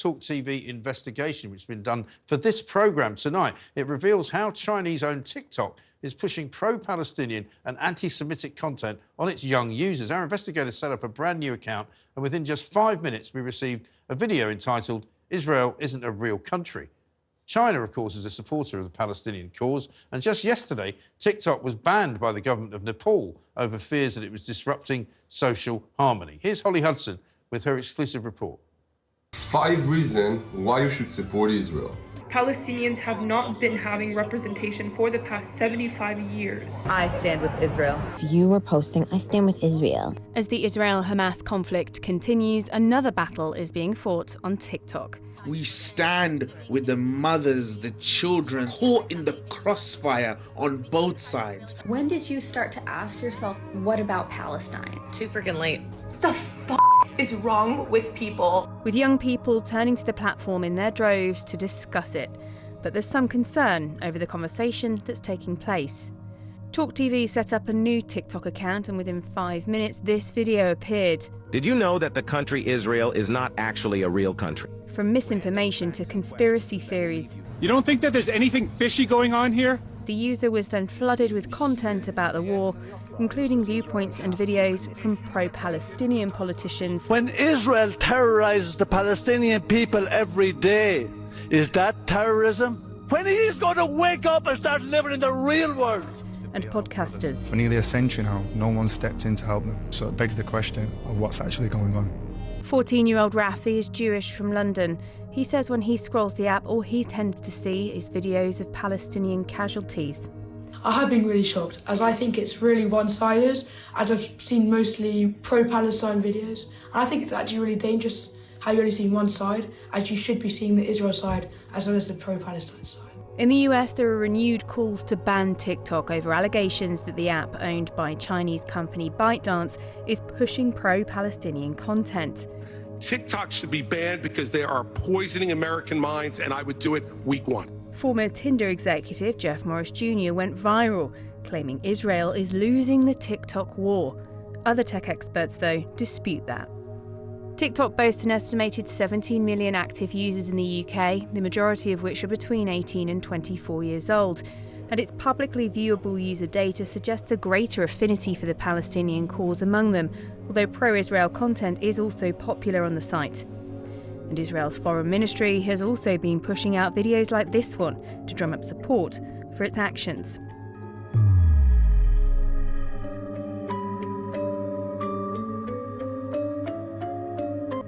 TalkTV investigation, which has been done for this programme tonight. It reveals how Chinese-owned TikTok is pushing pro-Palestinian and anti-Semitic content on its young users. Our investigators set up a brand new account, and within just 5 minutes, we received a video entitled "Israel Isn't a Real Country." China, of course, is a supporter of the Palestinian cause, and just yesterday, TikTok was banned by the government of Nepal over fears that it was disrupting social harmony. Here's Holly Hudson with her exclusive report. 5 reasons why you should support Israel. Palestinians have not been having representation for the past 75 years. I stand with Israel. If you were posting, I stand with Israel. As the Israel-Hamas conflict continues, another battle is being fought on TikTok. We stand with the mothers, the children, caught in the crossfire on both sides. When did you start to ask yourself, what about Palestine? Too freaking late. The f*** is wrong with people? With young people turning to the platform in their droves to discuss it. But there's some concern over the conversation that's taking place. TalkTV set up a new TikTok account, and within 5 minutes, this video appeared. Did you know that the country Israel is not actually a real country? From misinformation to conspiracy theories. You don't think that there's anything fishy going on here? The user was then flooded with content about the war, including viewpoints and videos from pro-Palestinian politicians. When Israel terrorizes the Palestinian people every day, is that terrorism? When he's going to wake up and start living in the real world? And podcasters. For nearly a century now, no one stepped in to help them. So it begs the question of what's actually going on. 14-year-old Rafi is Jewish from London. He says when he scrolls the app, all he tends to see is videos of Palestinian casualties. I have been really shocked, as I think it's really one-sided, as I've seen mostly pro-Palestine videos. And I think it's actually really dangerous how you only see one side, as you should be seeing the Israel side as well as the pro-Palestine side. In the US, there are renewed calls to ban TikTok over allegations that the app, owned by Chinese company ByteDance, is pushing pro-Palestinian content. TikTok should be banned because they are poisoning American minds, and I would do it week 1. Former Tinder executive Jeff Morris Jr. went viral, claiming Israel is losing the TikTok war. Other tech experts, though, dispute that. TikTok boasts an estimated 17 million active users in the UK, the majority of which are between 18 and 24 years old. And its publicly viewable user data suggests a greater affinity for the Palestinian cause among them, although pro-Israel content is also popular on the site. And Israel's foreign ministry has also been pushing out videos like this one to drum up support for its actions.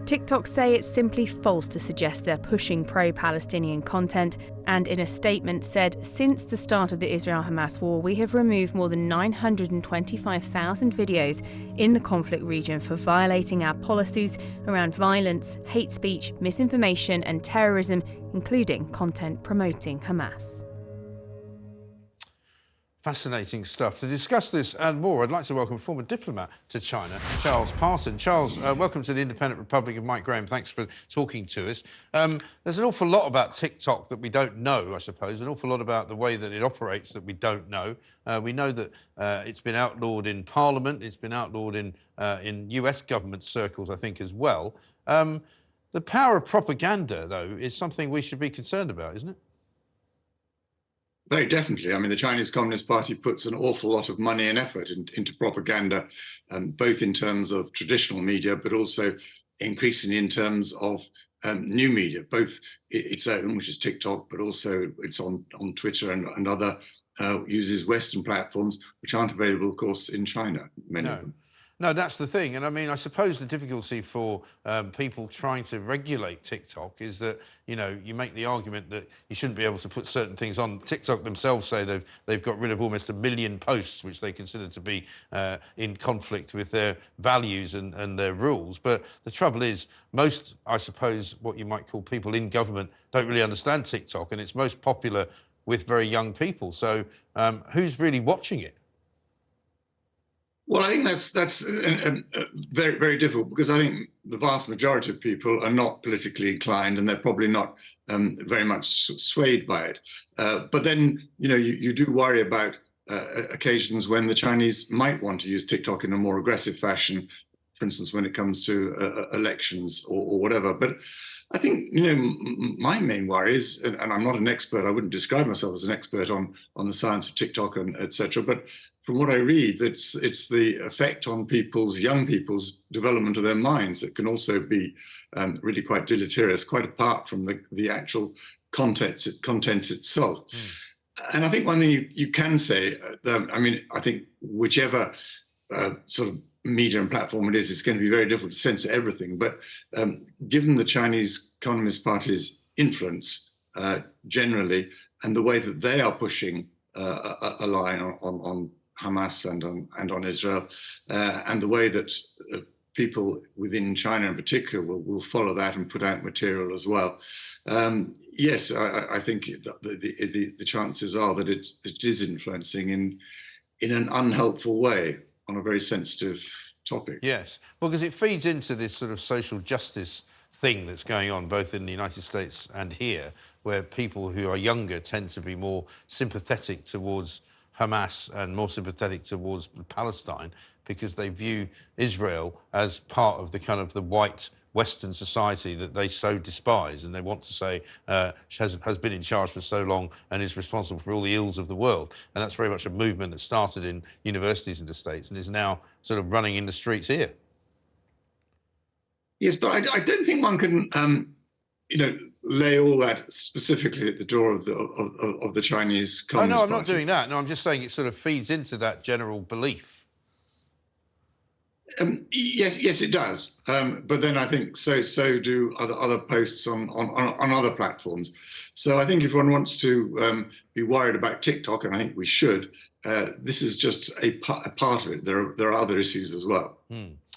TikTok say it's simply false to suggest they're pushing pro-Palestinian content, and in a statement said, since the start of the Israel-Hamas war, we have removed more than 925,000 videos in the conflict region for violating our policies around violence, hate speech, misinformation and terrorism, including content promoting Hamas. Fascinating stuff. To discuss this and more, I'd like to welcome former diplomat to China, Charles Parton. Charles, welcome to the Independent Republic of Mike Graham. Thanks for talking to us. There's an awful lot about TikTok that we don't know, I suppose, an awful lot about the way that it operates that we don't know. We know that it's been outlawed in Parliament, it's been outlawed in US government circles, I think, as well. The power of propaganda, though, is something we should be concerned about, isn't it? Very definitely. I mean, the Chinese Communist Party puts an awful lot of money and effort into propaganda, both in terms of traditional media, but also increasingly in terms of new media, both its own, which is TikTok, but also it's on Twitter and other uses Western platforms, which aren't available, of course, in China, many of them. No, that's the thing. And I mean, I suppose the difficulty for people trying to regulate TikTok is that, you know, you make the argument that you shouldn't be able to put certain things on. TikTok themselves say they've got rid of almost 1 million posts, which they consider to be in conflict with their values and their rules. But the trouble is, most, I suppose, what you might call people in government don't really understand TikTok, and it's most popular with very young people. So who's really watching it? Well, I think that's very, very difficult, because I think the vast majority of people are not politically inclined, and they're probably not very much swayed by it. But then, you know, you do worry about occasions when the Chinese might want to use TikTok in a more aggressive fashion, for instance, when it comes to elections or whatever. But I think, my main worry is, and I'm not an expert, I wouldn't describe myself as an expert on the science of TikTok and etc. But from what I read, it's the effect on young people's development of their minds that can also be really quite deleterious, quite apart from the actual content itself. And I think one thing you can say, I think whichever sort of media and platform it is, it's going to be very difficult to censor everything. But given the Chinese Communist Party's influence generally, and the way that they are pushing a line on Hamas and on Israel, and the way that people within China in particular will follow that and put out material as well. Yes, I think the chances are that it is influencing in an unhelpful way on a very sensitive topic. Yes, well, because it feeds into this sort of social justice thing that's going on both in the United States and here, where people who are younger tend to be more sympathetic towards Hamas and more sympathetic towards Palestine because they view Israel as part of the kind of the white Western society that they so despise, and they want to say has been in charge for so long and is responsible for all the ills of the world. And that's very much a movement that started in universities in the States and is now sort of running in the streets here. Yes, but I don't think one can, lay all that specifically at the door of the Chinese Communist no, I'm Party. not doing that. No, I'm just saying it sort of feeds into that general belief. Yes, it does. But then I think so do other posts on other platforms. So I think if one wants to be worried about TikTok, and I think we should, this is just a part of it. There are other issues as well.